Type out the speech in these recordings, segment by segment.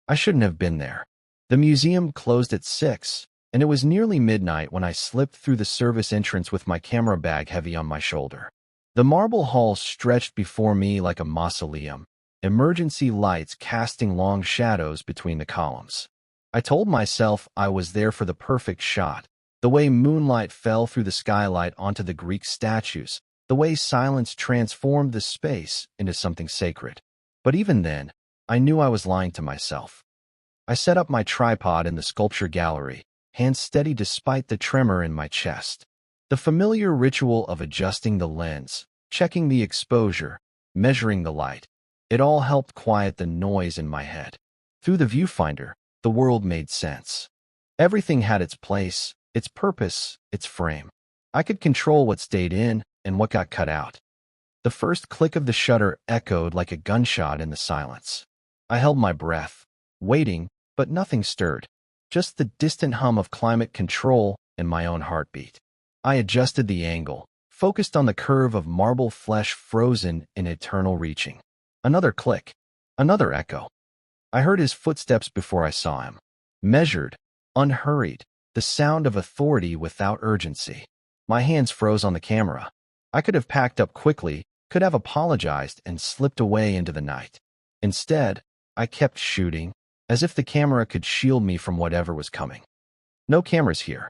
I shouldn't have been there. The museum closed at 6, and it was nearly midnight when I slipped through the service entrance with my camera bag heavy on my shoulder. The marble hall stretched before me like a mausoleum, emergency lights casting long shadows between the columns. I told myself I was there for the perfect shot, the way moonlight fell through the skylight onto the Greek statues, the way silence transformed the space into something sacred. But even then, I knew I was lying to myself. I set up my tripod in the sculpture gallery, hands steady despite the tremor in my chest. The familiar ritual of adjusting the lens, checking the exposure, measuring the light. It all helped quiet the noise in my head. Through the viewfinder, the world made sense. Everything had its place, its purpose, its frame. I could control what stayed in and what got cut out. The first click of the shutter echoed like a gunshot in the silence. I held my breath, waiting, but nothing stirred. Just the distant hum of climate control and my own heartbeat. I adjusted the angle, focused on the curve of marble flesh frozen in eternal reaching. Another click, another echo. I heard his footsteps before I saw him. Measured, unhurried, the sound of authority without urgency. My hands froze on the camera. I could have packed up quickly, could have apologized and slipped away into the night. Instead, I kept shooting, as if the camera could shield me from whatever was coming. No cameras here.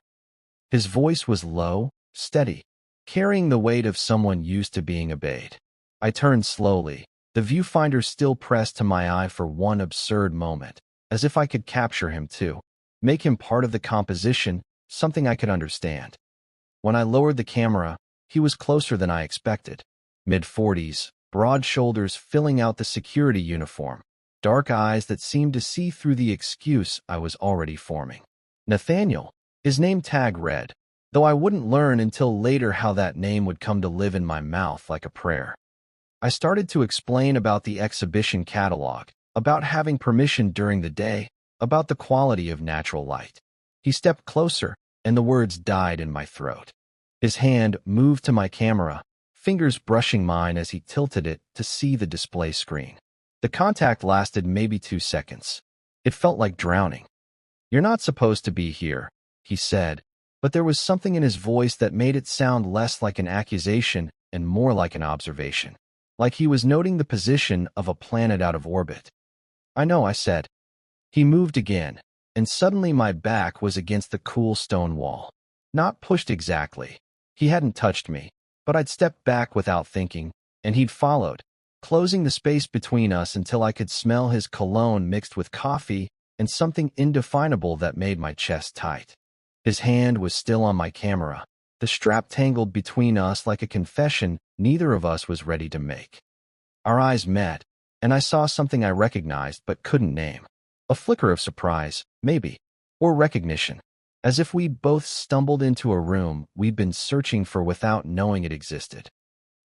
His voice was low, steady, carrying the weight of someone used to being obeyed. I turned slowly, the viewfinder still pressed to my eye for one absurd moment, as if I could capture him too, make him part of the composition, something I could understand. When I lowered the camera, he was closer than I expected. Mid-40s, broad shoulders filling out the security uniform, dark eyes that seemed to see through the excuse I was already forming. Nathaniel, his name tag read, though I wouldn't learn until later how that name would come to live in my mouth like a prayer. I started to explain about the exhibition catalog, about having permission during the day, about the quality of natural light. He stepped closer, and the words died in my throat. His hand moved to my camera, fingers brushing mine as he tilted it to see the display screen. The contact lasted maybe 2 seconds. It felt like drowning. "You're not supposed to be here," he said, but there was something in his voice that made it sound less like an accusation and more like an observation. Like he was noting the position of a planet out of orbit. "I know," I said. He moved again, and suddenly my back was against the cool stone wall. Not pushed exactly. He hadn't touched me, but I'd stepped back without thinking, and he'd followed, closing the space between us until I could smell his cologne mixed with coffee and something indefinable that made my chest tight. His hand was still on my camera, the strap tangled between us like a confession neither of us was ready to make. Our eyes met, and I saw something I recognized but couldn't name. A flicker of surprise, maybe, or recognition, as if we'd both stumbled into a room we'd been searching for without knowing it existed.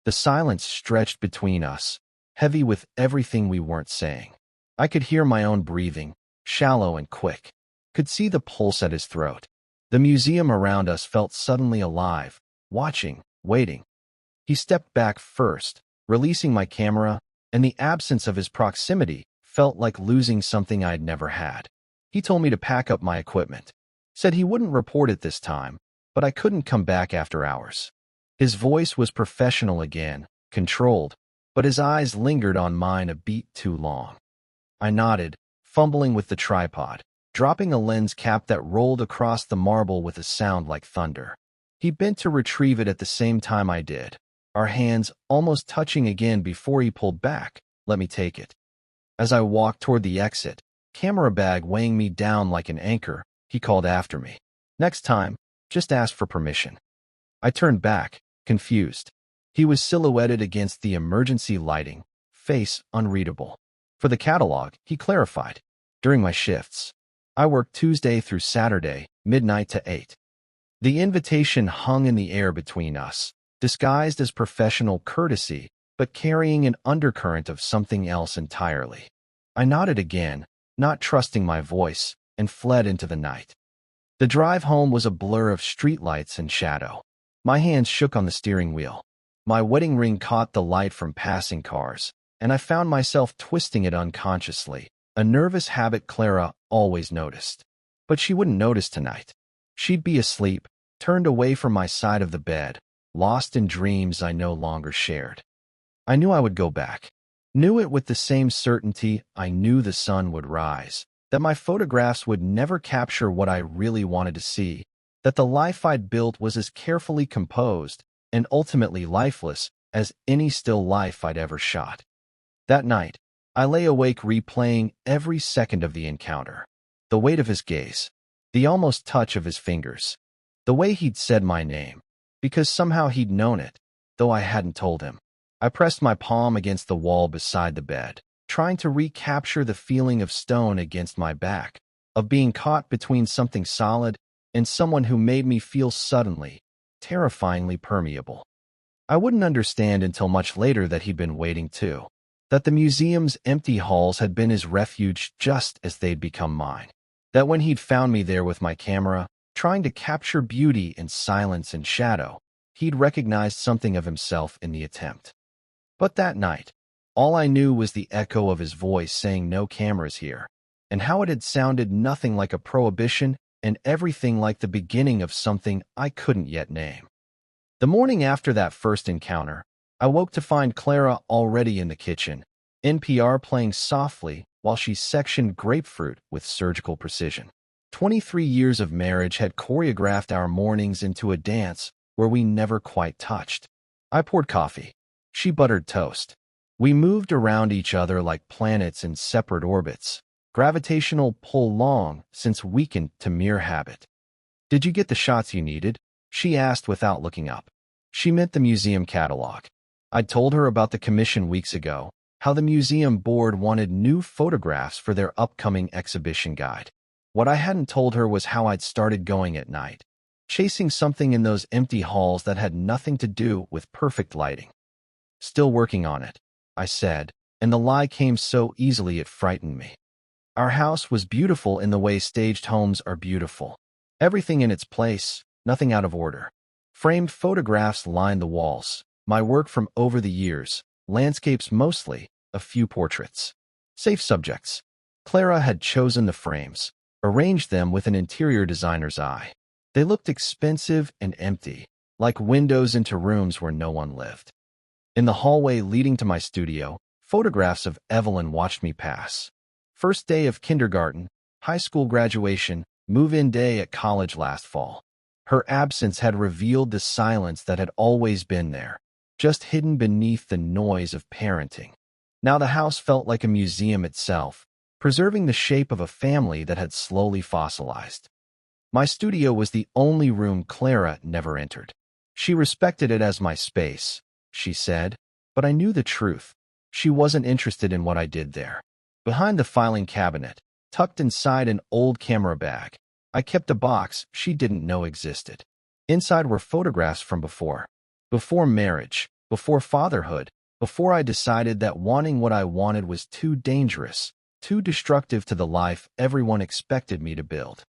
The silence stretched between us, heavy with everything we weren't saying. I could hear my own breathing, shallow and quick, could see the pulse at his throat. The museum around us felt suddenly alive, watching, waiting. He stepped back first, releasing my camera, and the absence of his proximity felt like losing something I'd never had. He told me to pack up my equipment, said he wouldn't report it this time, but I couldn't come back after hours. His voice was professional again, controlled, but his eyes lingered on mine a beat too long. I nodded, fumbling with the tripod, dropping a lens cap that rolled across the marble with a sound like thunder. He bent to retrieve it at the same time I did, our hands almost touching again before he pulled back. "Let me take it." As I walked toward the exit, camera bag weighing me down like an anchor, he called after me. "Next time, just ask for permission." I turned back, confused. He was silhouetted against the emergency lighting, face unreadable. For the catalog, he clarified. "During my shifts. I work Tuesday through Saturday, midnight to 8. The invitation hung in the air between us, disguised as professional courtesy, but carrying an undercurrent of something else entirely. I nodded again, not trusting my voice, and fled into the night. The drive home was a blur of streetlights and shadow. My hands shook on the steering wheel. My wedding ring caught the light from passing cars, and I found myself twisting it unconsciously, a nervous habit Clara always noticed. But she wouldn't notice tonight. She'd be asleep, turned away from my side of the bed, lost in dreams I no longer shared. I knew I would go back. Knew it with the same certainty I knew the sun would rise, that my photographs would never capture what I really wanted to see, that the life I'd built was as carefully composed and ultimately lifeless as any still life I'd ever shot. That night, I lay awake replaying every second of the encounter. The weight of his gaze, the almost touch of his fingers, the way he'd said my name, because somehow he'd known it, though I hadn't told him. I pressed my palm against the wall beside the bed, trying to recapture the feeling of stone against my back, of being caught between something solid and someone who made me feel suddenly, terrifyingly permeable. I wouldn't understand until much later that he'd been waiting too, that the museum's empty halls had been his refuge just as they'd become mine, that when he'd found me there with my camera, trying to capture beauty in silence and shadow, he'd recognized something of himself in the attempt. But that night, all I knew was the echo of his voice saying no cameras here, and how it had sounded nothing like a prohibition and everything like the beginning of something I couldn't yet name. The morning after that first encounter, I woke to find Clara already in the kitchen, NPR playing softly while she sectioned grapefruit with surgical precision. 23 years of marriage had choreographed our mornings into a dance where we never quite touched. I poured coffee. She buttered toast. We moved around each other like planets in separate orbits, gravitational pull long since weakened to mere habit. "Did you get the shots you needed?" she asked without looking up. She meant the museum catalog. I'd told her about the commission weeks ago, how the museum board wanted new photographs for their upcoming exhibition guide. What I hadn't told her was how I'd started going at night, chasing something in those empty halls that had nothing to do with perfect lighting. "Still working on it," I said, and the lie came so easily it frightened me. Our house was beautiful in the way staged homes are beautiful. Everything in its place, nothing out of order. Framed photographs lined the walls, my work from over the years, landscapes mostly, a few portraits. Safe subjects. Clara had chosen the frames, arranged them with an interior designer's eye. They looked expensive and empty, like windows into rooms where no one lived. In the hallway leading to my studio, photographs of Evelyn watched me pass. First day of kindergarten, high school graduation, move-in day at college last fall. Her absence had revealed the silence that had always been there, just hidden beneath the noise of parenting. Now the house felt like a museum itself, preserving the shape of a family that had slowly fossilized. My studio was the only room Clara never entered. She respected it as my space, she said, but I knew the truth. She wasn't interested in what I did there. Behind the filing cabinet, tucked inside an old camera bag, I kept a box she didn't know existed. Inside were photographs from before marriage, before fatherhood, before I decided that wanting what I wanted was too dangerous, too destructive to the life everyone expected me to build.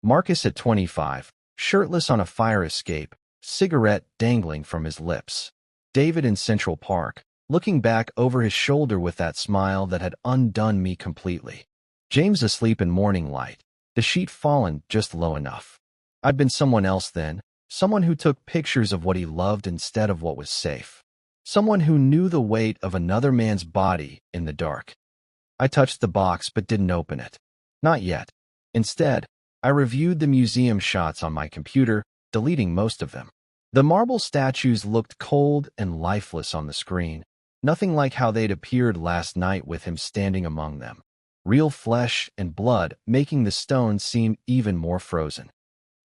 Marcus at 25, shirtless on a fire escape, cigarette dangling from his lips. David in Central Park, looking back over his shoulder with that smile that had undone me completely. James asleep in morning light, the sheet fallen just low enough. I'd been someone else then, someone who took pictures of what he loved instead of what was safe. Someone who knew the weight of another man's body in the dark. I touched the box but didn't open it. Not yet. Instead, I reviewed the museum shots on my computer, deleting most of them. The marble statues looked cold and lifeless on the screen, nothing like how they'd appeared last night with him standing among them. Real flesh and blood making the stones seem even more frozen.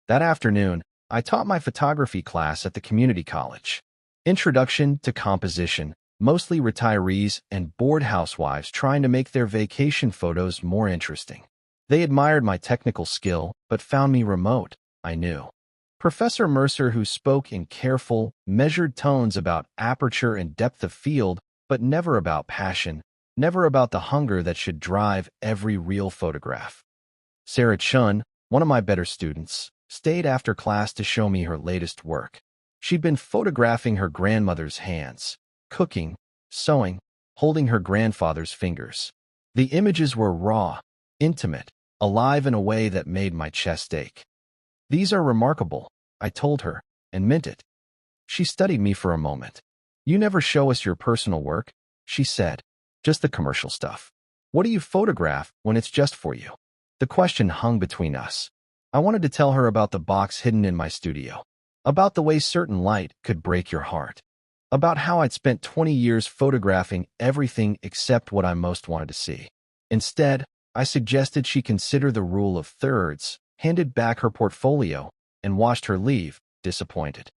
That afternoon, I taught my photography class at the community college. Introduction to composition, mostly retirees and bored housewives trying to make their vacation photos more interesting. They admired my technical skill, but found me remote, I knew. Professor Mercer, who spoke in careful, measured tones about aperture and depth of field, but never about passion, never about the hunger that should drive every real photograph. Sarah Chun, one of my better students, stayed after class to show me her latest work. She'd been photographing her grandmother's hands, cooking, sewing, holding her grandfather's fingers. The images were raw, intimate, alive in a way that made my chest ache. "These are remarkable," I told her, and meant it. She studied me for a moment. "You never show us your personal work," she said. "Just the commercial stuff. What do you photograph when it's just for you?" The question hung between us. I wanted to tell her about the box hidden in my studio, about the way certain light could break your heart, about how I'd spent 20 years photographing everything except what I most wanted to see. Instead, I suggested she consider the rule of thirds, handed back her portfolio, and watched her leave, disappointed.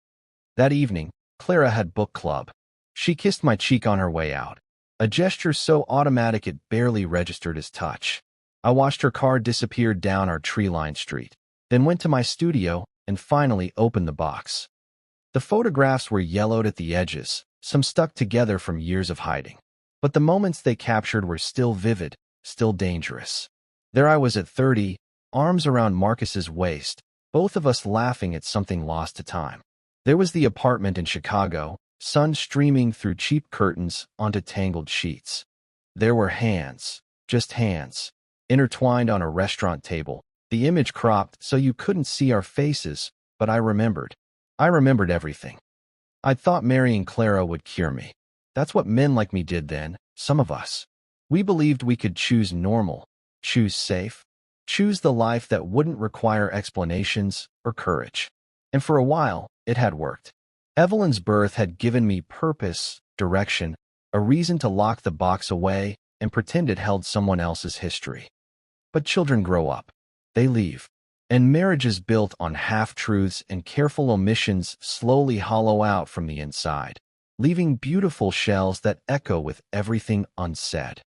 That evening, Clara had book club. She kissed my cheek on her way out, a gesture so automatic it barely registered as touch. I watched her car disappear down our tree-lined street, then went to my studio and finally opened the box. The photographs were yellowed at the edges, some stuck together from years of hiding. But the moments they captured were still vivid, still dangerous. There I was at 30, arms around Marcus's waist, both of us laughing at something lost to time. There was the apartment in Chicago, sun streaming through cheap curtains onto tangled sheets. There were hands, just hands, intertwined on a restaurant table, the image cropped so you couldn't see our faces, but I remembered. I remembered everything. I'd thought marrying Clara would cure me. That's what men like me did then, some of us. We believed we could choose normal, choose safe, choose the life that wouldn't require explanations or courage. And for a while, it had worked. Evelyn's birth had given me purpose, direction, a reason to lock the box away and pretend it held someone else's history. But children grow up. They leave. And marriages built on half-truths and careful omissions slowly hollow out from the inside, leaving beautiful shells that echo with everything unsaid.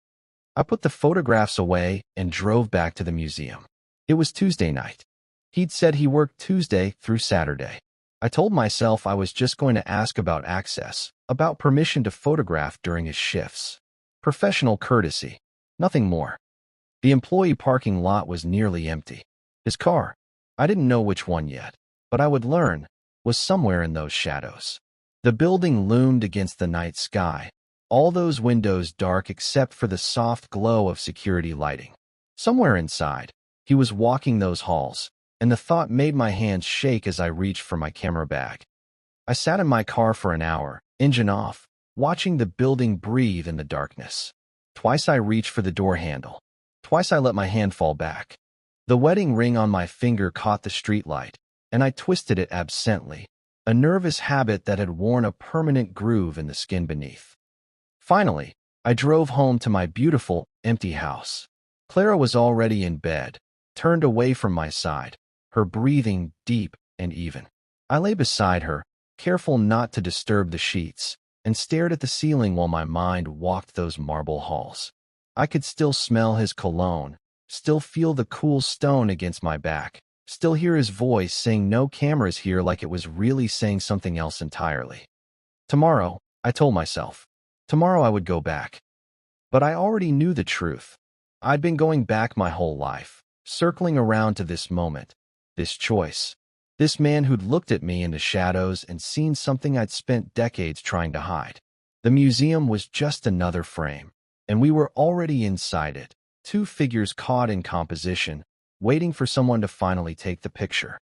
I put the photographs away and drove back to the museum. It was Tuesday night. He'd said he worked Tuesday through Saturday. I told myself I was just going to ask about access, about permission to photograph during his shifts. Professional courtesy, nothing more. The employee parking lot was nearly empty. His car, I didn't know which one yet, but I would learn, was somewhere in those shadows. The building loomed against the night sky, all those windows dark except for the soft glow of security lighting. Somewhere inside, he was walking those halls, and the thought made my hands shake as I reached for my camera bag. I sat in my car for an hour, engine off, watching the building breathe in the darkness. Twice I reached for the door handle. Twice I let my hand fall back. The wedding ring on my finger caught the streetlight, and I twisted it absently, a nervous habit that had worn a permanent groove in the skin beneath. Finally, I drove home to my beautiful, empty house. Clara was already in bed, turned away from my side, her breathing deep and even. I lay beside her, careful not to disturb the sheets, and stared at the ceiling while my mind walked those marble halls. I could still smell his cologne, still feel the cool stone against my back, still hear his voice saying no cameras here like it was really saying something else entirely. Tomorrow, I told myself, tomorrow I would go back. But I already knew the truth. I'd been going back my whole life, circling around to this moment, this choice, this man who'd looked at me in the shadows and seen something I'd spent decades trying to hide. The museum was just another frame, and we were already inside it. Two figures caught in composition, waiting for someone to finally take the picture.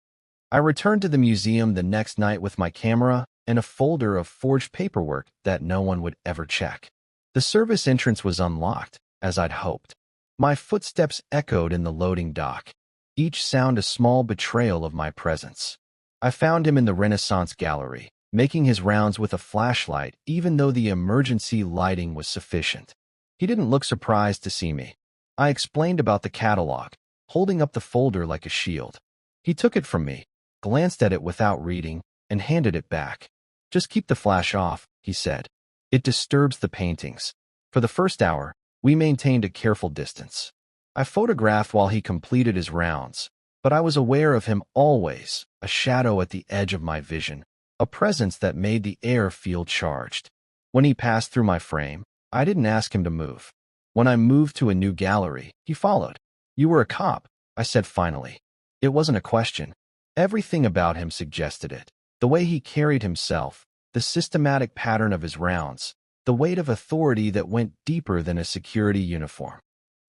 I returned to the museum the next night with my camera and a folder of forged paperwork that no one would ever check. The service entrance was unlocked, as I'd hoped. My footsteps echoed in the loading dock, each sound a small betrayal of my presence. I found him in the Renaissance Gallery, making his rounds with a flashlight even though the emergency lighting was sufficient. He didn't look surprised to see me. I explained about the catalog, holding up the folder like a shield. He took it from me, glanced at it without reading, and handed it back. "Just keep the flash off," he said. "It disturbs the paintings." For the first hour, we maintained a careful distance. I photographed while he completed his rounds, but I was aware of him always, a shadow at the edge of my vision, a presence that made the air feel charged. When he passed through my frame, I didn't ask him to move. When I moved to a new gallery, he followed. "You were a cop," I said finally. It wasn't a question. Everything about him suggested it. The way he carried himself, the systematic pattern of his rounds, the weight of authority that went deeper than a security uniform.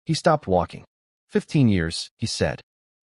He stopped walking. 15 years, he said.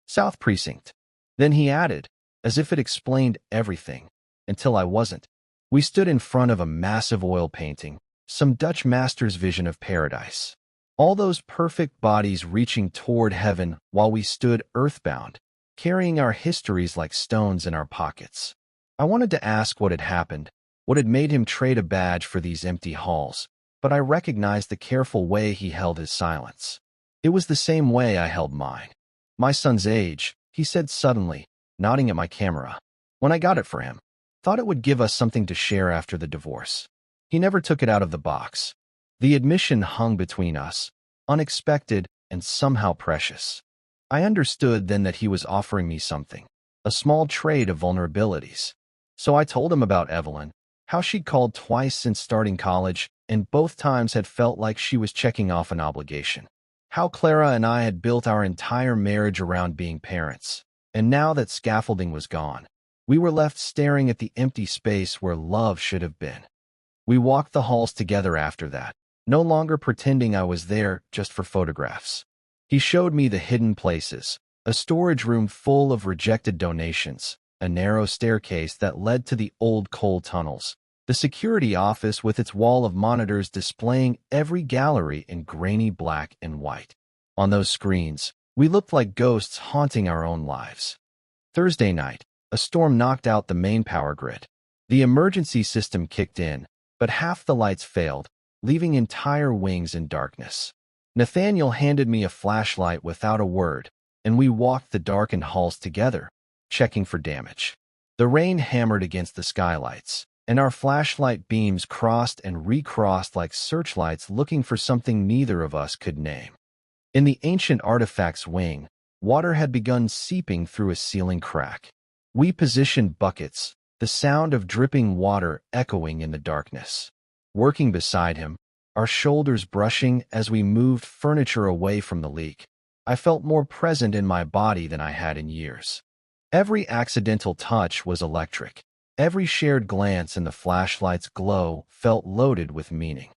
South Precinct. Then he added, as if it explained everything, until I wasn't. We stood in front of a massive oil painting, some Dutch master's vision of paradise. All those perfect bodies reaching toward heaven while we stood earthbound, carrying our histories like stones in our pockets. I wanted to ask what had happened, what had made him trade a badge for these empty halls, but I recognized the careful way he held his silence. It was the same way I held mine. My son's age, he said suddenly, nodding at my camera. When I got it for him, thought it would give us something to share after the divorce. He never took it out of the box. The admission hung between us, unexpected and somehow precious. I understood then that he was offering me something, a small trade of vulnerabilities. So I told him about Evelyn, how she'd called twice since starting college, and both times had felt like she was checking off an obligation. How Clara and I had built our entire marriage around being parents, and now that scaffolding was gone, we were left staring at the empty space where love should have been. We walked the halls together after that, no longer pretending I was there just for photographs. He showed me the hidden places, a storage room full of rejected donations, a narrow staircase that led to the old coal tunnels, the security office with its wall of monitors displaying every gallery in grainy black and white. On those screens, we looked like ghosts haunting our own lives. Thursday night, a storm knocked out the main power grid. The emergency system kicked in, but half the lights failed, leaving entire wings in darkness. Nathaniel handed me a flashlight without a word, and we walked the darkened halls together, checking for damage. The rain hammered against the skylights, and our flashlight beams crossed and recrossed like searchlights looking for something neither of us could name. In the ancient artifacts wing, water had begun seeping through a ceiling crack. We positioned buckets, the sound of dripping water echoing in the darkness. Working beside him, our shoulders brushing as we moved furniture away from the leak, I felt more present in my body than I had in years. Every accidental touch was electric. Every shared glance in the flashlight's glow felt loaded with meaning.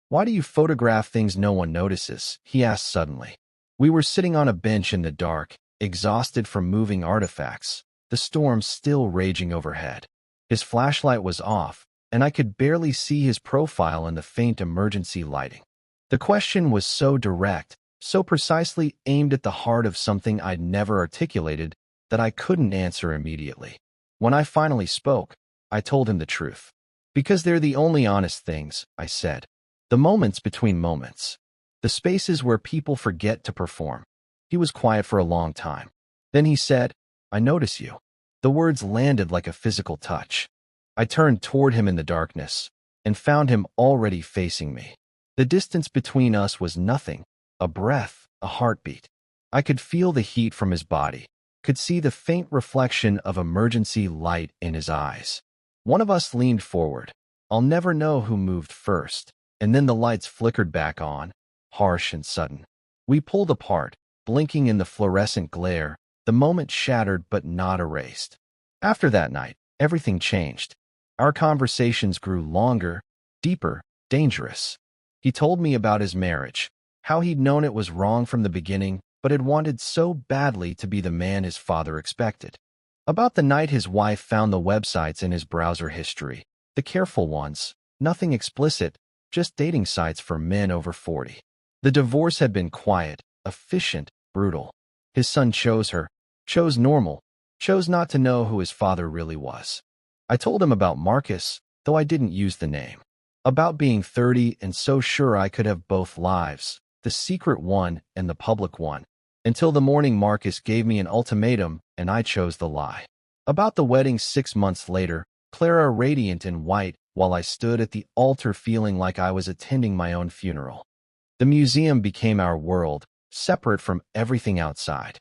"Why do you photograph things no one notices?" he asked suddenly. We were sitting on a bench in the dark, exhausted from moving artifacts, the storm still raging overhead. His flashlight was off, and I could barely see his profile in the faint emergency lighting. The question was so direct, so precisely aimed at the heart of something I'd never articulated, that I couldn't answer immediately. When I finally spoke, I told him the truth. "Because they're the only honest things," I said. "The moments between moments. The spaces where people forget to perform." He was quiet for a long time. Then he said, "I notice you." The words landed like a physical touch. I turned toward him in the darkness, and found him already facing me. The distance between us was nothing, a breath, a heartbeat. I could feel the heat from his body, could see the faint reflection of emergency light in his eyes. One of us leaned forward. I'll never know who moved first, and then the lights flickered back on, harsh and sudden. We pulled apart, blinking in the fluorescent glare, the moment shattered but not erased. After that night, everything changed. Our conversations grew longer, deeper, dangerous. He told me about his marriage, how he'd known it was wrong from the beginning, but had wanted so badly to be the man his father expected. About the night his wife found the websites in his browser history, the careful ones, nothing explicit, just dating sites for men over 40. The divorce had been quiet, efficient, brutal. His son chose her, chose normal, chose not to know who his father really was. I told him about Marcus, though I didn't use the name. About being 30 and so sure I could have both lives, the secret one and the public one. Until the morning Marcus gave me an ultimatum and I chose the lie. About the wedding 6 months later, Clara radiant in white, while I stood at the altar feeling like I was attending my own funeral. The museum became our world, separate from everything outside.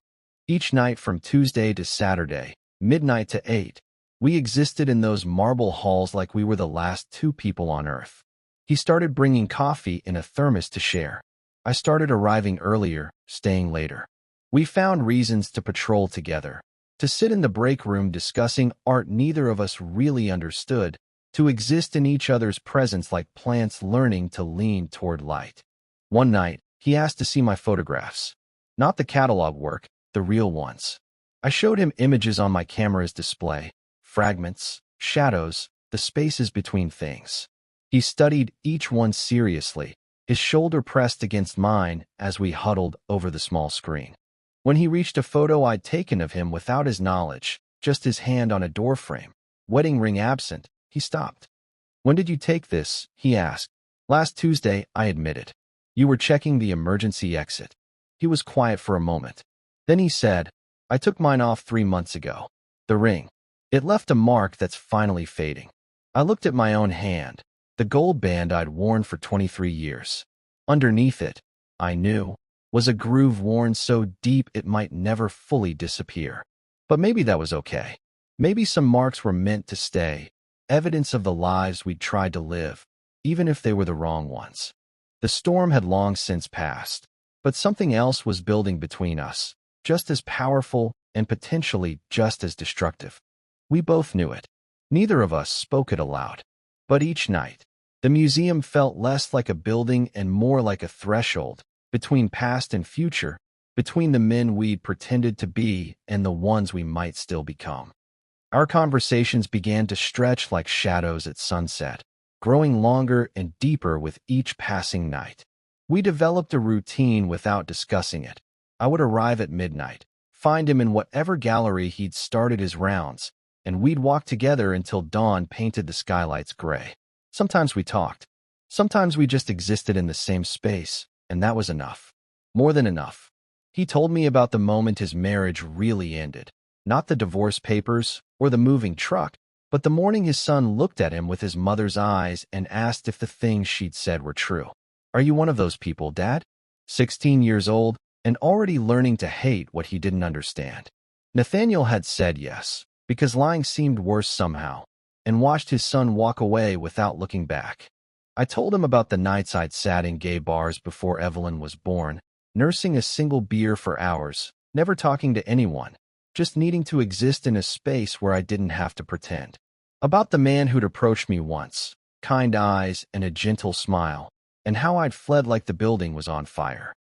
Each night from Tuesday to Saturday, midnight to 8, we existed in those marble halls like we were the last two people on Earth. He started bringing coffee in a thermos to share. I started arriving earlier, staying later. We found reasons to patrol together, to sit in the break room discussing art neither of us really understood, to exist in each other's presence like plants learning to lean toward light. One night, He asked to see my photographs. Not the catalog work, the real ones. I showed him images on my camera's display, fragments, shadows, the spaces between things. He studied each one seriously, his shoulder pressed against mine as we huddled over the small screen. When he reached a photo I'd taken of him without his knowledge, just his hand on a doorframe, wedding ring absent, he stopped. "When did you take this?" he asked. "Last Tuesday," I admitted. "You were checking the emergency exit." He was quiet for a moment. Then he said, "I took mine off 3 months ago. The ring. It left a mark that's finally fading." I looked at my own hand, the gold band I'd worn for 23 years. Underneath it, I knew, was a groove worn so deep it might never fully disappear. But maybe that was okay. Maybe some marks were meant to stay, evidence of the lives we'd tried to live, even if they were the wrong ones. The storm had long since passed, but something else was building between us, just as powerful and potentially just as destructive. We both knew it. Neither of us spoke it aloud. But each night, the museum felt less like a building and more like a threshold between past and future, between the men we'd pretended to be and the ones we might still become. Our conversations began to stretch like shadows at sunset, growing longer and deeper with each passing night. We developed a routine without discussing it. I would arrive at midnight, find him in whatever gallery he'd started his rounds, and we'd walk together until dawn painted the skylights gray. Sometimes we talked. Sometimes we just existed in the same space, and that was enough. More than enough. He told me about the moment his marriage really ended. Not the divorce papers or the moving truck, but the morning his son looked at him with his mother's eyes and asked if the things she'd said were true. "Are you one of those people, Dad?" 16 years old and already learning to hate what he didn't understand. Nathaniel had said yes, because lying seemed worse somehow, and watched his son walk away without looking back. I told him about the nights I'd sat in gay bars before Evelyn was born, nursing a single beer for hours, never talking to anyone, just needing to exist in a space where I didn't have to pretend. About the man who'd approached me once, kind eyes and a gentle smile, and how I'd fled like the building was on fire.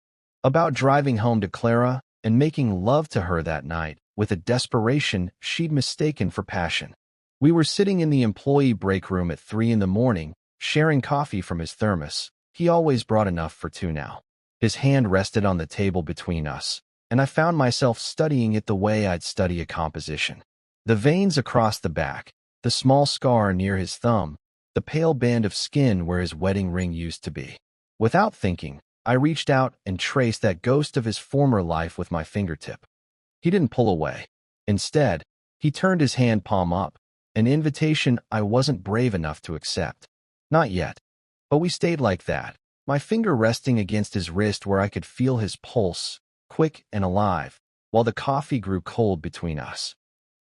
About driving home to Clara and making love to her that night with a desperation she'd mistaken for passion. We were sitting in the employee break room at 3 in the morning, sharing coffee from his thermos. He always brought enough for 2 now. His hand rested on the table between us, and I found myself studying it the way I'd study a composition. The veins across the back, the small scar near his thumb, the pale band of skin where his wedding ring used to be. Without thinking, I reached out and traced that ghost of his former life with my fingertip. He didn't pull away. Instead, he turned his hand palm up, an invitation I wasn't brave enough to accept. Not yet. But we stayed like that, my finger resting against his wrist where I could feel his pulse, quick and alive, while the coffee grew cold between us.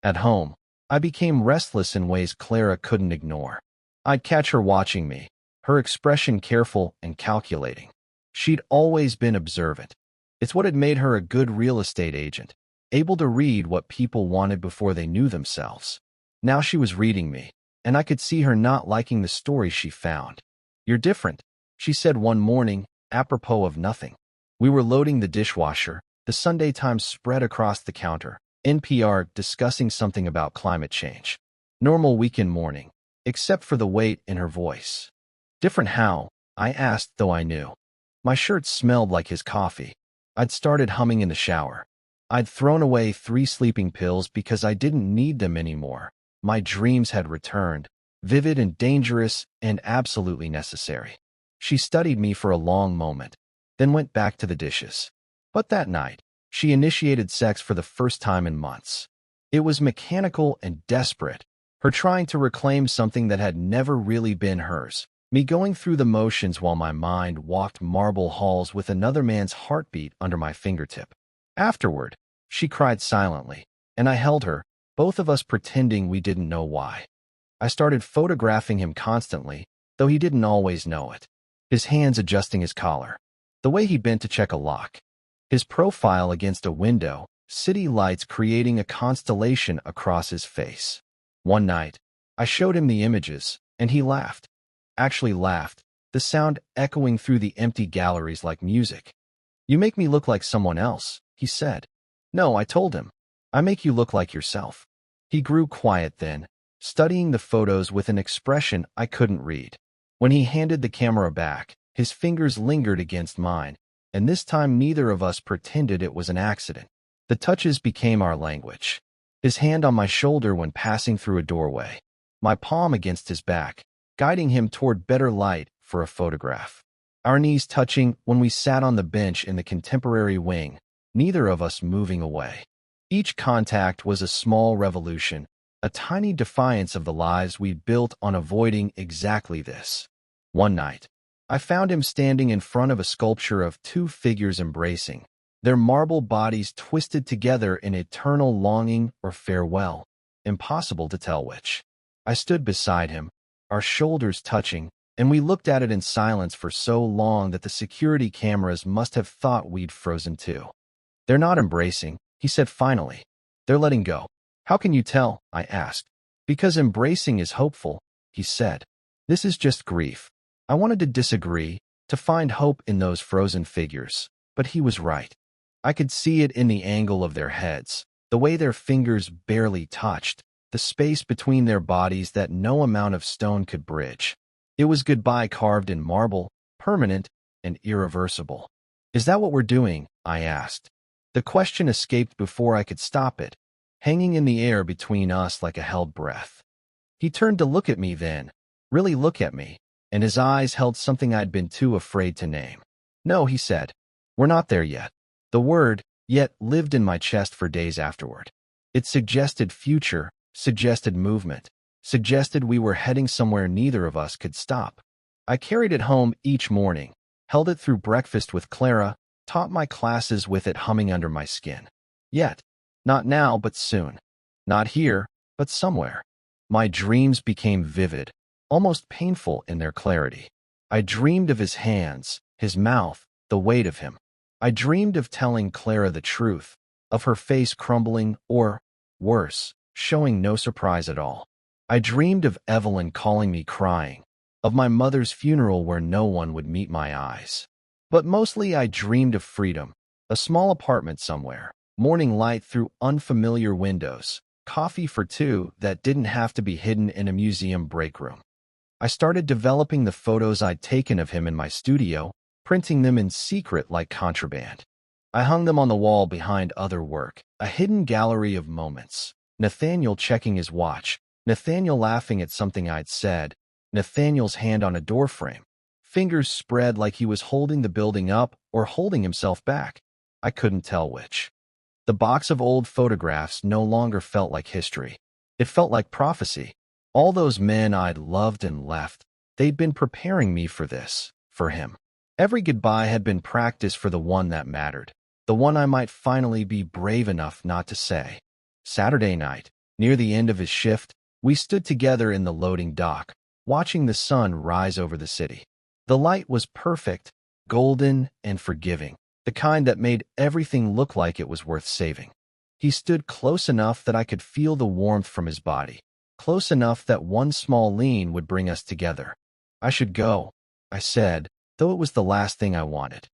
At home, I became restless in ways Clara couldn't ignore. I'd catch her watching me, her expression careful and calculating. She'd always been observant. It's what had made her a good real estate agent, able to read what people wanted before they knew themselves. Now she was reading me, and I could see her not liking the story she found. "You're different," she said one morning, apropos of nothing. We were loading the dishwasher, the Sunday Times spread across the counter, NPR discussing something about climate change. Normal weekend morning, except for the weight in her voice. "Different how?" I asked, though I knew. My shirt smelled like his coffee. I'd started humming in the shower. I'd thrown away 3 sleeping pills because I didn't need them anymore. My dreams had returned, vivid and dangerous and absolutely necessary. She studied me for a long moment, then went back to the dishes. But that night, she initiated sex for the first time in months. It was mechanical and desperate, her trying to reclaim something that had never really been hers. Me going through the motions while my mind walked marble halls with another man's heartbeat under my fingertip. Afterward, she cried silently, and I held her, both of us pretending we didn't know why. I started photographing him constantly, though he didn't always know it. His hands adjusting his collar, the way he bent to check a lock, his profile against a window, city lights creating a constellation across his face. One night, I showed him the images, and he laughed. Actually laughed, the sound echoing through the empty galleries like music. "You make me look like someone else," he said. "No," I told him. "I make you look like yourself." He grew quiet then, studying the photos with an expression I couldn't read. When he handed the camera back, his fingers lingered against mine, and this time neither of us pretended it was an accident. The touches became our language. His hand on my shoulder when passing through a doorway, my palm against his back, guiding him toward better light for a photograph. Our knees touching when we sat on the bench in the contemporary wing, neither of us moving away. Each contact was a small revolution, a tiny defiance of the lives we'd built on avoiding exactly this. One night, I found him standing in front of a sculpture of two figures embracing, their marble bodies twisted together in eternal longing or farewell, impossible to tell which. I stood beside him, our shoulders touching, and we looked at it in silence for so long that the security cameras must have thought we'd frozen too. "They're not embracing," he said finally. "They're letting go." "How can you tell?" I asked. "Because embracing is hopeful," he said. "This is just grief." I wanted to disagree, to find hope in those frozen figures, but he was right. I could see it in the angle of their heads, the way their fingers barely touched, the space between their bodies that no amount of stone could bridge. It was goodbye carved in marble, permanent and irreversible. "Is that what we're doing?" I asked. The question escaped before I could stop it, hanging in the air between us like a held breath. He turned to look at me then, really look at me, and his eyes held something I'd been too afraid to name. "No," he said. "We're not there yet." The word, yet, lived in my chest for days afterward. It suggested future, suggested movement, suggested we were heading somewhere neither of us could stop. I carried it home each morning, held it through breakfast with Clara, taught my classes with it humming under my skin. Yet, not now but soon. Not here, but somewhere. My dreams became vivid, almost painful in their clarity. I dreamed of his hands, his mouth, the weight of him. I dreamed of telling Clara the truth, of her face crumbling or, worse, showing no surprise at all. I dreamed of Evelyn calling me crying, of my mother's funeral where no one would meet my eyes. But mostly I dreamed of freedom, a small apartment somewhere, morning light through unfamiliar windows, coffee for two that didn't have to be hidden in a museum break room. I started developing the photos I'd taken of him in my studio, printing them in secret like contraband. I hung them on the wall behind other work, a hidden gallery of moments. Nathaniel checking his watch, Nathaniel laughing at something I'd said, Nathaniel's hand on a doorframe, fingers spread like he was holding the building up or holding himself back. I couldn't tell which. The box of old photographs no longer felt like history. It felt like prophecy. All those men I'd loved and left, they'd been preparing me for this, for him. Every goodbye had been practice for the one that mattered, the one I might finally be brave enough not to say. Saturday night, near the end of his shift, we stood together in the loading dock, watching the sun rise over the city. The light was perfect, golden, and forgiving, the kind that made everything look like it was worth saving. He stood close enough that I could feel the warmth from his body, close enough that one small lean would bring us together. "I should go," I said, though it was the last thing I wanted.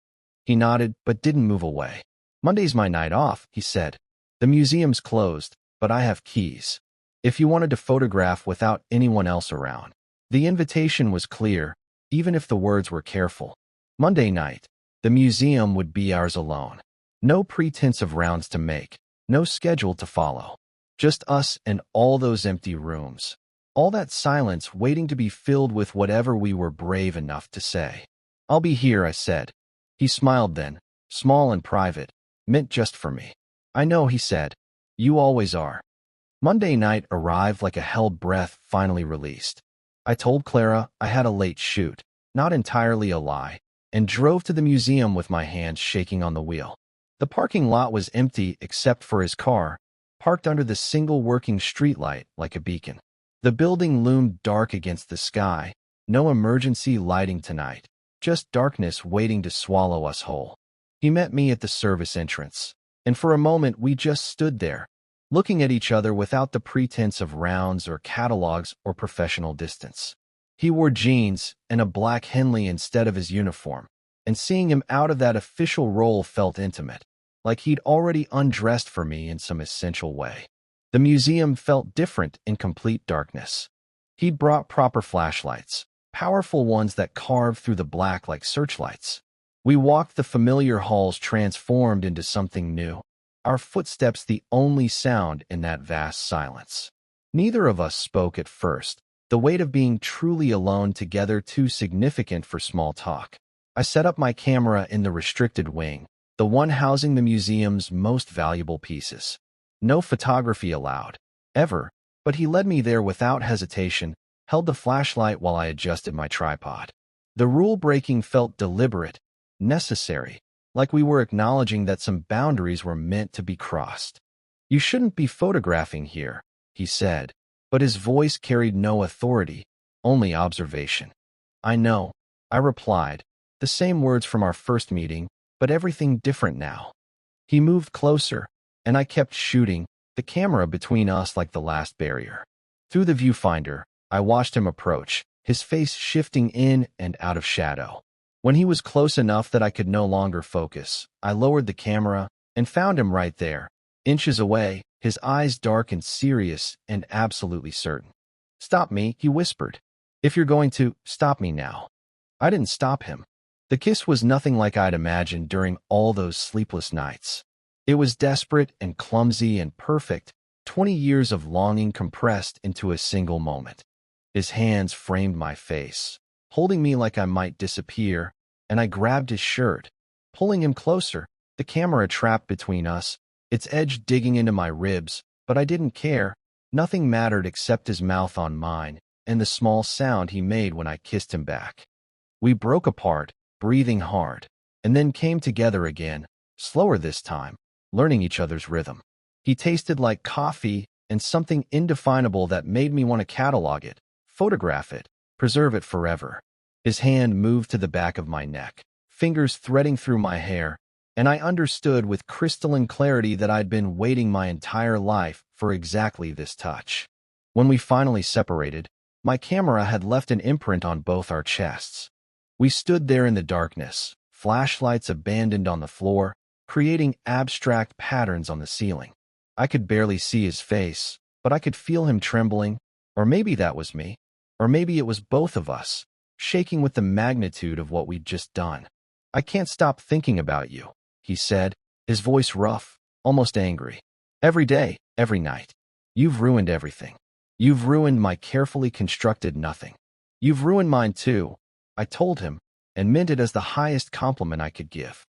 He nodded, but didn't move away. "Monday's my night off," he said. "The museum's closed, but I have keys. If you wanted to photograph without anyone else around." The invitation was clear, even if the words were careful. Monday night, the museum would be ours alone. No pretense of rounds to make, no schedule to follow. Just us and all those empty rooms. All that silence waiting to be filled with whatever we were brave enough to say. "I'll be here," I said. He smiled then, small and private, meant just for me. "I know," he said. "You always are." Monday night arrived like a held breath finally released. I told Clara I had a late shoot, not entirely a lie, and drove to the museum with my hands shaking on the wheel. The parking lot was empty except for his car, parked under the single working streetlight like a beacon. The building loomed dark against the sky, no emergency lighting tonight, just darkness waiting to swallow us whole. He met me at the service entrance, and for a moment we just stood there, looking at each other without the pretense of rounds or catalogs or professional distance. He wore jeans and a black Henley instead of his uniform, and seeing him out of that official role felt intimate, like he'd already undressed for me in some essential way. The museum felt different in complete darkness. He'd brought proper flashlights, powerful ones that carved through the black like searchlights. We walked the familiar halls transformed into something new, our footsteps the only sound in that vast silence. Neither of us spoke at first, the weight of being truly alone together too significant for small talk. I set up my camera in the restricted wing, the one housing the museum's most valuable pieces. No photography allowed, ever, but he led me there without hesitation, held the flashlight while I adjusted my tripod. The rule-breaking felt deliberate, necessary, like we were acknowledging that some boundaries were meant to be crossed. "You shouldn't be photographing here," he said, but his voice carried no authority, only observation. "I know," I replied, the same words from our first meeting, but everything different now. He moved closer, and I kept shooting, the camera between us like the last barrier. Through the viewfinder, I watched him approach, his face shifting in and out of shadow. When he was close enough that I could no longer focus, I lowered the camera and found him right there, inches away, his eyes dark and serious and absolutely certain. "Stop me," he whispered. "If you're going to, stop me now." I didn't stop him. The kiss was nothing like I'd imagined during all those sleepless nights. It was desperate and clumsy and perfect, 20 years of longing compressed into a single moment. His hands framed my face, holding me like I might disappear, and I grabbed his shirt, pulling him closer, the camera trapped between us, its edge digging into my ribs, but I didn't care. Nothing mattered except his mouth on mine and the small sound he made when I kissed him back. We broke apart, breathing hard, and then came together again, slower this time, learning each other's rhythm. He tasted like coffee and something indefinable that made me want to catalog it, photograph it, preserve it forever. His hand moved to the back of my neck, fingers threading through my hair, and I understood with crystalline clarity that I'd been waiting my entire life for exactly this touch. When we finally separated, my camera had left an imprint on both our chests. We stood there in the darkness, flashlights abandoned on the floor, creating abstract patterns on the ceiling. I could barely see his face, but I could feel him trembling, or maybe that was me, or maybe it was both of us, shaking with the magnitude of what we'd just done. "I can't stop thinking about you," he said, his voice rough, almost angry. "Every day, every night. You've ruined everything. You've ruined my carefully constructed nothing. You've ruined mine too," I told him, and meant it as the highest compliment I could give.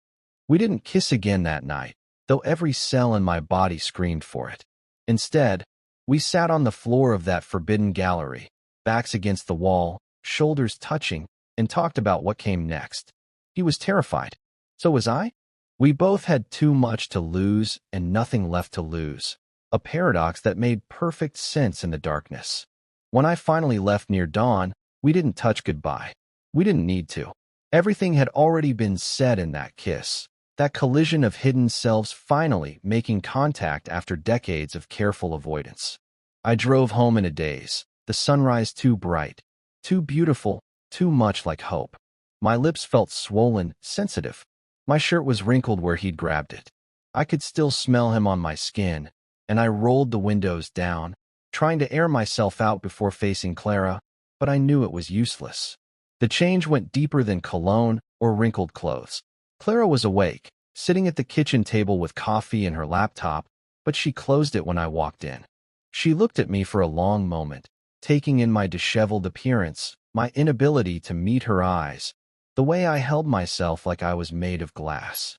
We didn't kiss again that night, though every cell in my body screamed for it. Instead, we sat on the floor of that forbidden gallery, backs against the wall, shoulders touching, and talked about what came next. He was terrified. So was I. We both had too much to lose and nothing left to lose, a paradox that made perfect sense in the darkness. When I finally left near dawn, we didn't touch goodbye. We didn't need to. Everything had already been said in that kiss. That collision of hidden selves finally making contact after decades of careful avoidance. I drove home in a daze, the sunrise too bright, too beautiful, too much like hope. My lips felt swollen, sensitive. My shirt was wrinkled where he'd grabbed it. I could still smell him on my skin, and I rolled the windows down, trying to air myself out before facing Clara, but I knew it was useless. The change went deeper than cologne or wrinkled clothes. Clara was awake, sitting at the kitchen table with coffee and her laptop, but she closed it when I walked in. She looked at me for a long moment, taking in my disheveled appearance, my inability to meet her eyes, the way I held myself like I was made of glass.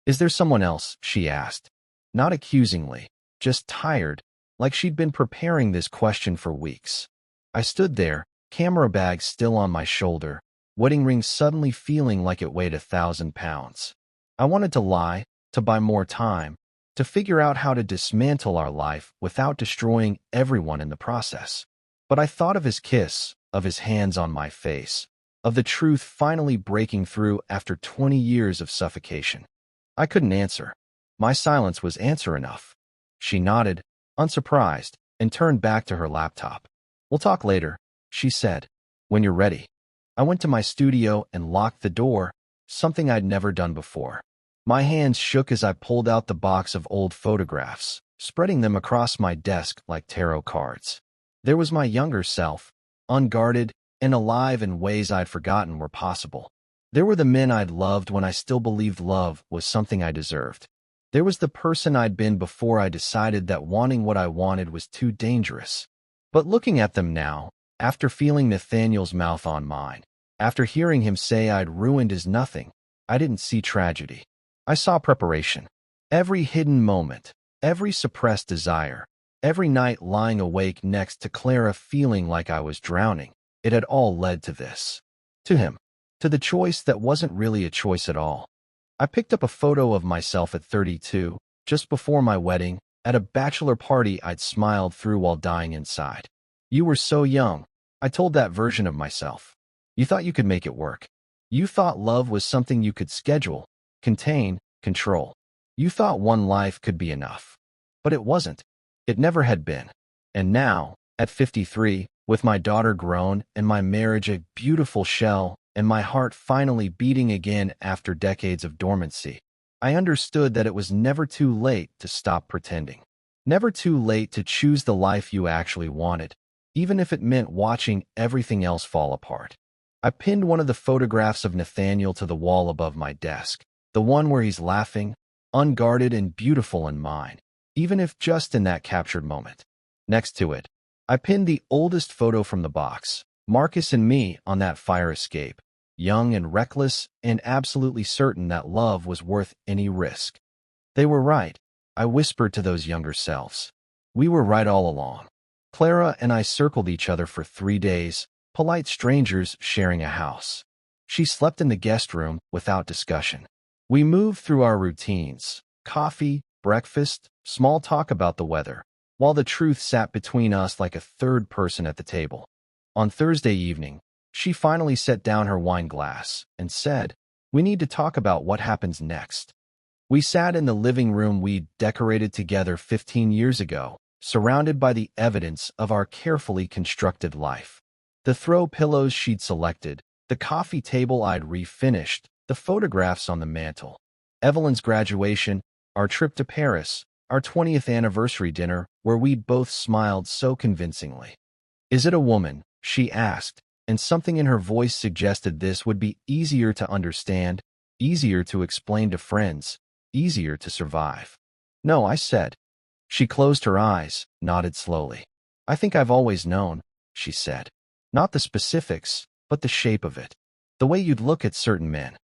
"Is there someone else?" she asked. Not accusingly, just tired, like she'd been preparing this question for weeks. I stood there, camera bag still on my shoulder, wedding ring suddenly feeling like it weighed 1,000 pounds. I wanted to lie, to buy more time, to figure out how to dismantle our life without destroying everyone in the process. But I thought of his kiss, of his hands on my face, of the truth finally breaking through after 20 years of suffocation. I couldn't answer. My silence was answer enough. She nodded, unsurprised, and turned back to her laptop. "We'll talk later," she said, "when you're ready." I went to my studio and locked the door, something I'd never done before. My hands shook as I pulled out the box of old photographs, spreading them across my desk like tarot cards. There was my younger self, unguarded and alive in ways I'd forgotten were possible. There were the men I'd loved when I still believed love was something I deserved. There was the person I'd been before I decided that wanting what I wanted was too dangerous. But looking at them now, after feeling Nathaniel's mouth on mine, after hearing him say I'd ruined his nothing, I didn't see tragedy. I saw preparation. Every hidden moment, every suppressed desire, every night lying awake next to Clara feeling like I was drowning, it had all led to this. To him. To the choice that wasn't really a choice at all. I picked up a photo of myself at 32, just before my wedding, at a bachelor party I'd smiled through while dying inside. You were so young, I told that version of myself. You thought you could make it work. You thought love was something you could schedule, contain, control. You thought one life could be enough. But it wasn't. It never had been. And now, at 53, with my daughter grown and my marriage a beautiful shell and my heart finally beating again after decades of dormancy, I understood that it was never too late to stop pretending. Never too late to choose the life you actually wanted, even if it meant watching everything else fall apart. I pinned one of the photographs of Nathaniel to the wall above my desk, the one where he's laughing, unguarded and beautiful in mine, even if just in that captured moment. Next to it, I pinned the oldest photo from the box, Marcus and me on that fire escape, young and reckless and absolutely certain that love was worth any risk. They were right, I whispered to those younger selves. We were right all along. Clara and I circled each other for 3 days, polite strangers sharing a house. She slept in the guest room without discussion. We moved through our routines, coffee, breakfast, small talk about the weather, while the truth sat between us like a third person at the table. On Thursday evening, she finally set down her wine glass and said, "We need to talk about what happens next." We sat in the living room we'd decorated together 15 years ago, surrounded by the evidence of our carefully constructed life. The throw pillows she'd selected, the coffee table I'd refinished, the photographs on the mantel. Evelyn's graduation, our trip to Paris, our 20th anniversary dinner where we'd both smiled so convincingly. "Is it a woman?" she asked, and something in her voice suggested this would be easier to understand, easier to explain to friends, easier to survive. "No," I said. She closed her eyes, nodded slowly. "I think I've always known," she said. "Not the specifics, but the shape of it. The way you'd look at certain men.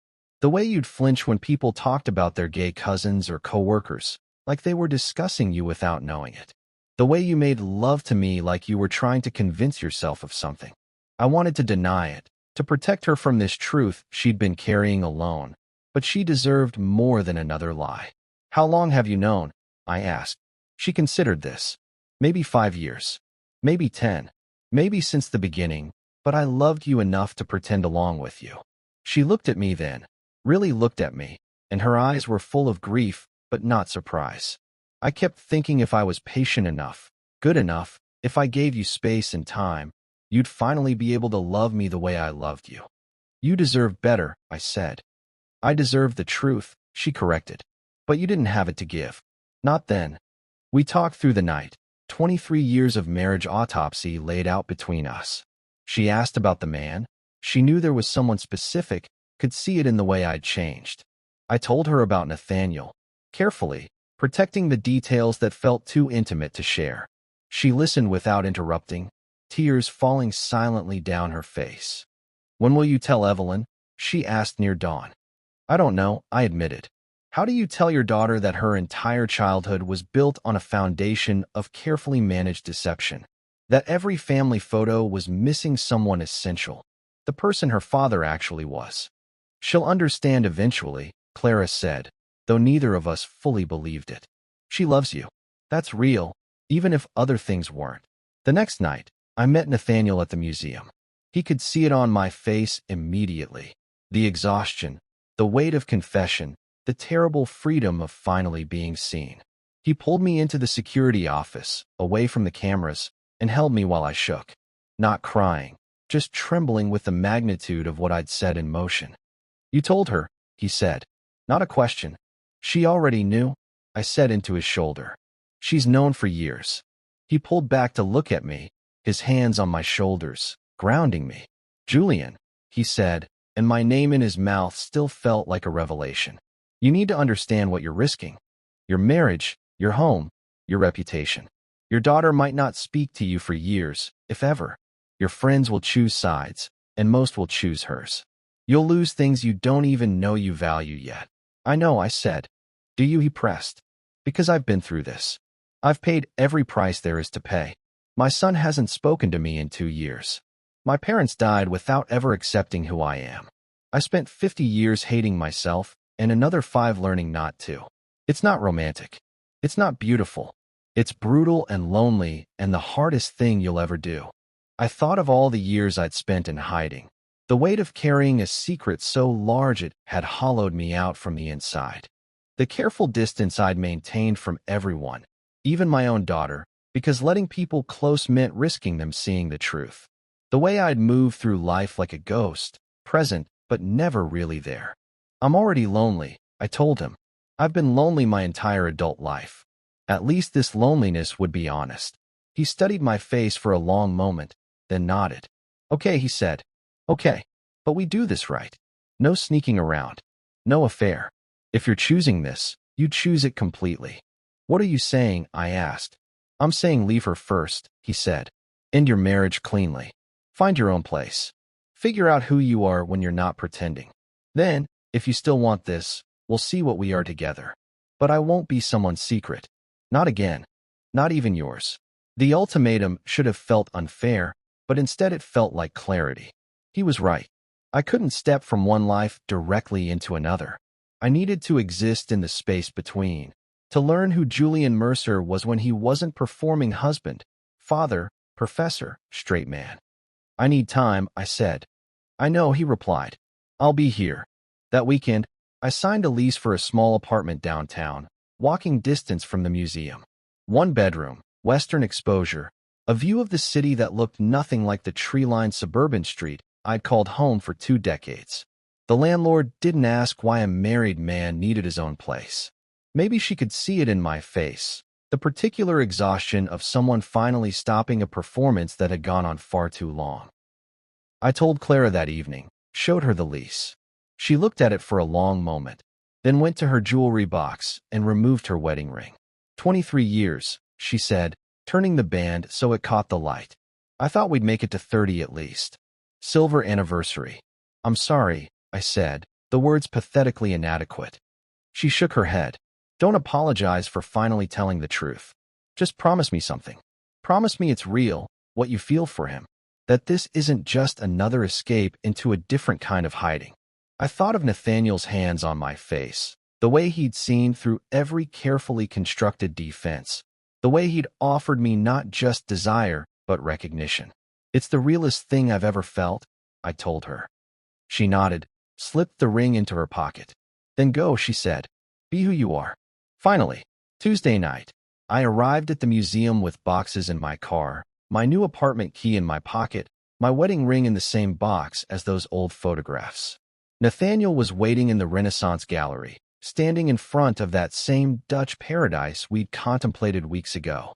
The way you'd flinch when people talked about their gay cousins or coworkers, like they were discussing you without knowing it. The way you made love to me like you were trying to convince yourself of something." I wanted to deny it, to protect her from this truth she'd been carrying alone, but she deserved more than another lie. "How long have you known?" I asked. She considered this. "Maybe 5 years. Maybe 10. Maybe since the beginning, but I loved you enough to pretend along with you." She looked at me then, really looked at me, and her eyes were full of grief, but not surprise. "I kept thinking if I was patient enough, good enough, if I gave you space and time, you'd finally be able to love me the way I loved you." "You deserve better," I said. "I deserve the truth," she corrected. "But you didn't have it to give. Not then." We talked through the night, 23 years of marriage autopsy laid out between us. She asked about the man. She knew there was someone specific, could see it in the way I'd changed. I told her about Nathaniel, carefully, protecting the details that felt too intimate to share. She listened without interrupting, tears falling silently down her face. "When will you tell Evelyn?" she asked near dawn. "I don't know," I admitted. "How do you tell your daughter that her entire childhood was built on a foundation of carefully managed deception? That every family photo was missing someone essential, the person her father actually was?" "She'll understand eventually," Clara said, though neither of us fully believed it. "She loves you. That's real, even if other things weren't." The next night, I met Nathaniel at the museum. He could see it on my face immediately. The exhaustion, the weight of confession, the terrible freedom of finally being seen. He pulled me into the security office, away from the cameras, and held me while I shook. Not crying, just trembling with the magnitude of what I'd set in motion. "You told her," he said. Not a question. She already knew, I said into his shoulder. She's known for years. He pulled back to look at me, his hands on my shoulders, grounding me. Julian, he said, and my name in his mouth still felt like a revelation. You need to understand what you're risking. Your marriage, your home, your reputation. Your daughter might not speak to you for years, if ever. Your friends will choose sides, and most will choose hers. You'll lose things you don't even know you value yet. I know, I said. Do you? He pressed. Because I've been through this. I've paid every price there is to pay. My son hasn't spoken to me in 2 years. My parents died without ever accepting who I am. I spent 50 years hating myself, and another 5 learning not to. It's not romantic. It's not beautiful. It's brutal and lonely and the hardest thing you'll ever do. I thought of all the years I'd spent in hiding. The weight of carrying a secret so large it had hollowed me out from the inside. The careful distance I'd maintained from everyone, even my own daughter, because letting people close meant risking them seeing the truth. The way I'd moved through life like a ghost, present but never really there. I'm already lonely, I told him. I've been lonely my entire adult life. At least this loneliness would be honest. He studied my face for a long moment, then nodded. Okay, he said. Okay, but we do this right. No sneaking around. No affair. If you're choosing this, you choose it completely. What are you saying? I asked. I'm saying leave her first, he said. End your marriage cleanly. Find your own place. Figure out who you are when you're not pretending. Then, if you still want this, we'll see what we are together. But I won't be someone's secret. Not again. Not even yours. The ultimatum should have felt unfair, but instead it felt like clarity. He was right. I couldn't step from one life directly into another. I needed to exist in the space between, to learn who Julian Mercer was when he wasn't performing husband, father, professor, straight man. I need time, I said. I know, he replied. I'll be here. That weekend, I signed a lease for a small apartment downtown, walking distance from the museum. 1 bedroom, western exposure, a view of the city that looked nothing like the tree-lined suburban street I'd called home for 2 decades. The landlord didn't ask why a married man needed his own place. Maybe she could see it in my face, the particular exhaustion of someone finally stopping a performance that had gone on far too long. I told Clara that evening, showed her the lease. She looked at it for a long moment, then went to her jewelry box and removed her wedding ring. 23 years, she said, turning the band so it caught the light. I thought we'd make it to 30 at least. Silver anniversary. I'm sorry, I said, the words pathetically inadequate. She shook her head. Don't apologize for finally telling the truth. Just promise me something. Promise me it's real, what you feel for him. That this isn't just another escape into a different kind of hiding. I thought of Nathaniel's hands on my face, the way he'd seen through every carefully constructed defense, the way he'd offered me not just desire, but recognition. It's the realest thing I've ever felt, I told her. She nodded, slipped the ring into her pocket. Then go, she said. Be who you are. Finally, Tuesday night, I arrived at the museum with boxes in my car, my new apartment key in my pocket, my wedding ring in the same box as those old photographs. Nathaniel was waiting in the Renaissance gallery, standing in front of that same Dutch paradise we'd contemplated weeks ago.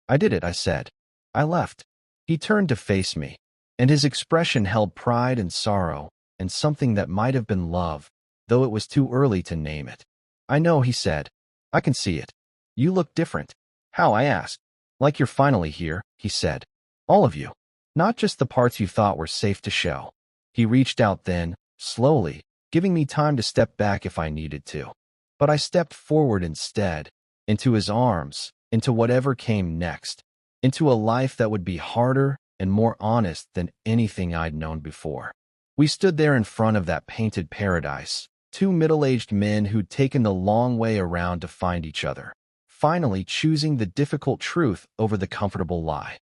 I did it, I said. I left. He turned to face me, and his expression held pride and sorrow, and something that might have been love, though it was too early to name it. I know, he said. I can see it. You look different. How? I asked. Like you're finally here, he said. All of you. Not just the parts you thought were safe to show. He reached out then, slowly, giving me time to step back if I needed to. But I stepped forward instead, into his arms, into whatever came next, into a life that would be harder and more honest than anything I'd known before. We stood there in front of that painted paradise, 2 middle-aged men who'd taken the long way around to find each other, finally choosing the difficult truth over the comfortable lie.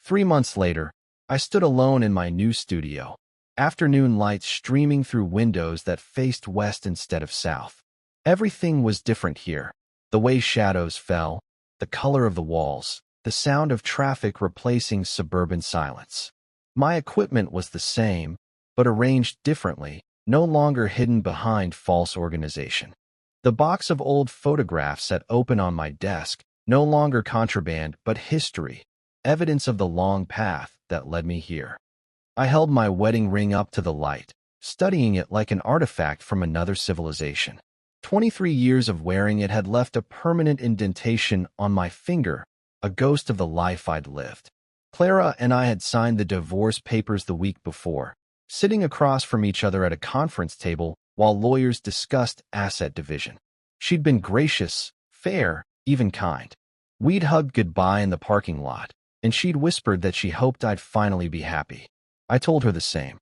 3 months later, I stood alone in my new studio, afternoon lights streaming through windows that faced west instead of south. Everything was different here. The way shadows fell, the color of the walls, the sound of traffic replacing suburban silence. My equipment was the same, but arranged differently, no longer hidden behind false organization. The box of old photographs sat open on my desk, no longer contraband but history, evidence of the long path that led me here. I held my wedding ring up to the light, studying it like an artifact from another civilization. 23 years of wearing it had left a permanent indentation on my finger, a ghost of the life I'd lived. Clara and I had signed the divorce papers the week before, sitting across from each other at a conference table while lawyers discussed asset division. She'd been gracious, fair, even kind. We'd hugged goodbye in the parking lot, and she'd whispered that she hoped I'd finally be happy. I told her the same.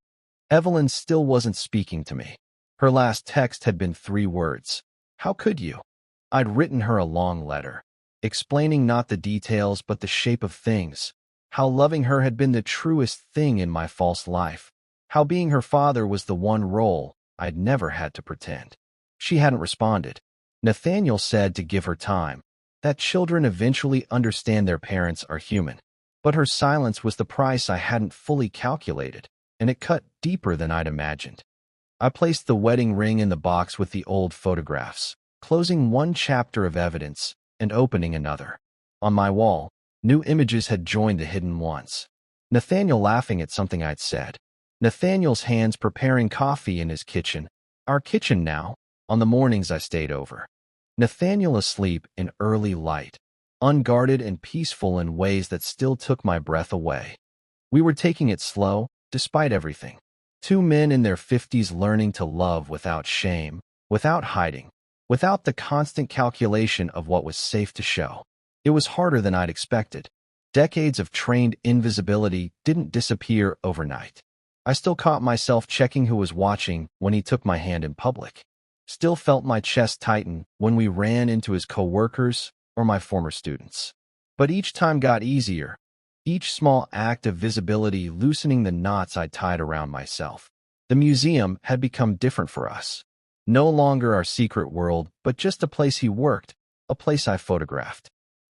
Evelyn still wasn't speaking to me. Her last text had been 3 words. How could you? I'd written her a long letter, explaining not the details but the shape of things, how loving her had been the truest thing in my false life, how being her father was the one role I'd never had to pretend. She hadn't responded. Nathaniel said to give her time, that children eventually understand their parents are human. But her silence was the price I hadn't fully calculated, and it cut deeper than I'd imagined. I placed the wedding ring in the box with the old photographs, closing one chapter of evidence and opening another. On my wall, new images had joined the hidden ones. Nathaniel laughing at something I'd said. Nathaniel's hands preparing coffee in his kitchen, our kitchen now, on the mornings I stayed over. Nathaniel asleep in early light, unguarded and peaceful in ways that still took my breath away. We were taking it slow, despite everything. 2 men in their 50s learning to love without shame, without hiding, without the constant calculation of what was safe to show. It was harder than I'd expected. Decades of trained invisibility didn't disappear overnight. I still caught myself checking who was watching when he took my hand in public. Still felt my chest tighten when we ran into his coworkers or my former students. But each time got easier, each small act of visibility loosening the knots I tied around myself. The museum had become different for us. No longer our secret world, but just a place he worked, a place I photographed.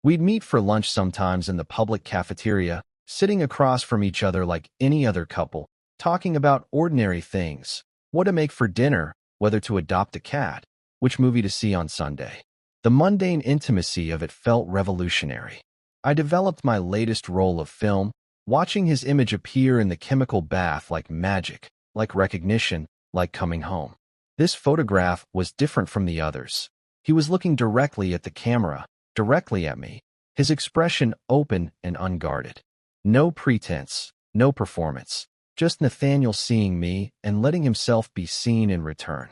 We'd meet for lunch sometimes in the public cafeteria, sitting across from each other like any other couple, talking about ordinary things, what to make for dinner, whether to adopt a cat, which movie to see on Sunday. The mundane intimacy of it felt revolutionary. I developed my latest roll of film, watching his image appear in the chemical bath like magic, like recognition, like coming home. This photograph was different from the others. He was looking directly at the camera, directly at me, his expression open and unguarded. No pretense, no performance, just Nathaniel seeing me and letting himself be seen in return.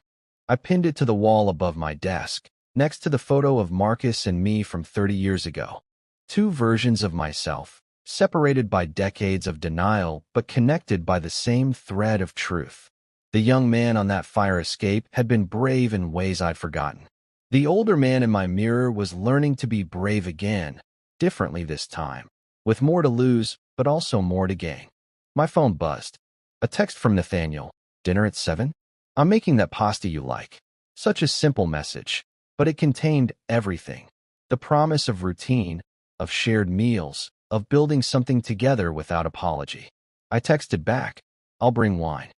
I pinned it to the wall above my desk, next to the photo of Marcus and me from 30 years ago. 2 versions of myself, separated by decades of denial but connected by the same thread of truth. The young man on that fire escape had been brave in ways I'd forgotten. The older man in my mirror was learning to be brave again, differently this time, with more to lose but also more to gain. My phone buzzed. A text from Nathaniel. Dinner at 7? I'm making that pasta you like. Such a simple message, but it contained everything. The promise of routine, of shared meals, of building something together without apology. I texted back, I'll bring wine.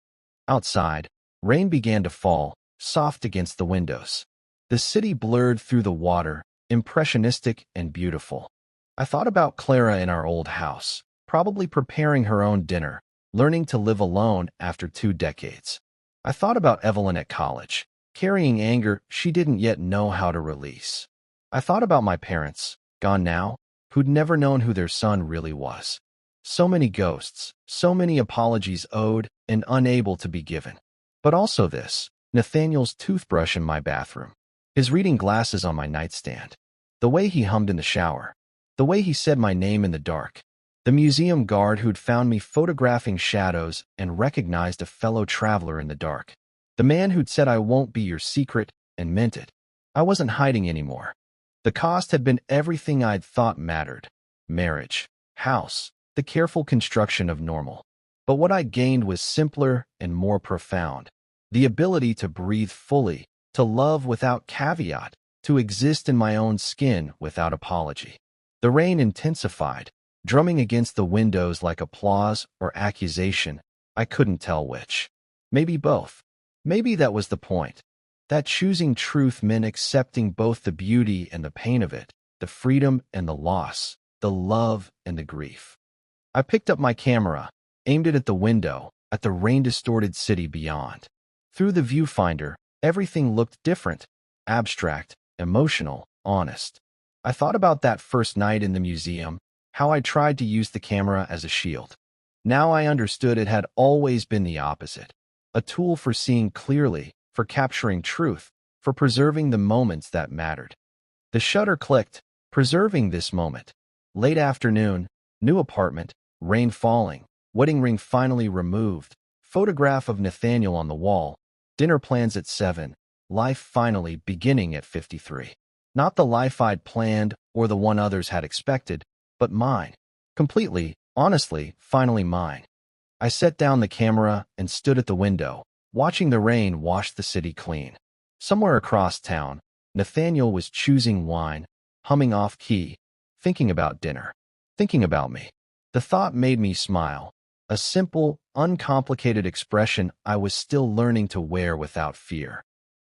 Outside, rain began to fall, soft against the windows. The city blurred through the water, impressionistic and beautiful. I thought about Clara in our old house, probably preparing her own dinner, learning to live alone after 2 decades. I thought about Evelyn at college, carrying anger she didn't yet know how to release. I thought about my parents, gone now, who'd never known who their son really was. So many ghosts, so many apologies owed and unable to be given. But also this, Nathaniel's toothbrush in my bathroom, his reading glasses on my nightstand, the way he hummed in the shower, the way he said my name in the dark, the museum guard who'd found me photographing shadows and recognized a fellow traveler in the dark, the man who'd said I won't be your secret and meant it. I wasn't hiding anymore. The cost had been everything I'd thought mattered. Marriage, house, the careful construction of normal. But what I gained was simpler and more profound. The ability to breathe fully, to love without caveat, to exist in my own skin without apology. The rain intensified, drumming against the windows like applause or accusation. I couldn't tell which. Maybe both. Maybe that was the point. That choosing truth meant accepting both the beauty and the pain of it, the freedom and the loss, the love and the grief. I picked up my camera, aimed it at the window, at the rain-distorted city beyond. Through the viewfinder, everything looked different, abstract, emotional, honest. I thought about that first night in the museum, how I tried to use the camera as a shield. Now I understood it had always been the opposite. A tool for seeing clearly, for capturing truth, for preserving the moments that mattered. The shutter clicked, preserving this moment. Late afternoon, new apartment, rain falling, wedding ring finally removed, photograph of Nathaniel on the wall, dinner plans at 7, life finally beginning at 53. Not the life I'd planned or the one others had expected, but mine. Completely, honestly, finally mine. I set down the camera and stood at the window, watching the rain wash the city clean. Somewhere across town, Nathaniel was choosing wine, humming off-key, thinking about dinner, thinking about me. The thought made me smile, a simple, uncomplicated expression I was still learning to wear without fear.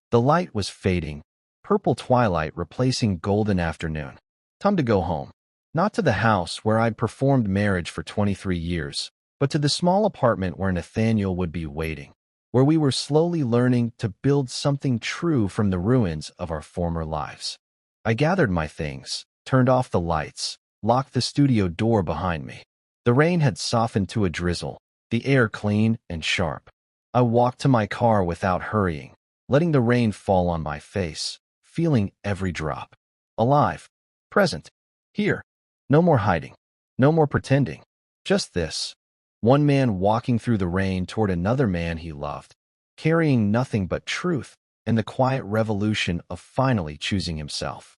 The light was fading, purple twilight replacing golden afternoon. Time to go home. Not to the house where I'd performed marriage for 23 years, but to the small apartment where Nathaniel would be waiting, where we were slowly learning to build something true from the ruins of our former lives. I gathered my things, turned off the lights, locked the studio door behind me. The rain had softened to a drizzle, the air clean and sharp. I walked to my car without hurrying, letting the rain fall on my face, feeling every drop. Alive, present, here. No more hiding, no more pretending. Just this. One man walking through the rain toward another man he loved, carrying nothing but truth and the quiet revolution of finally choosing himself.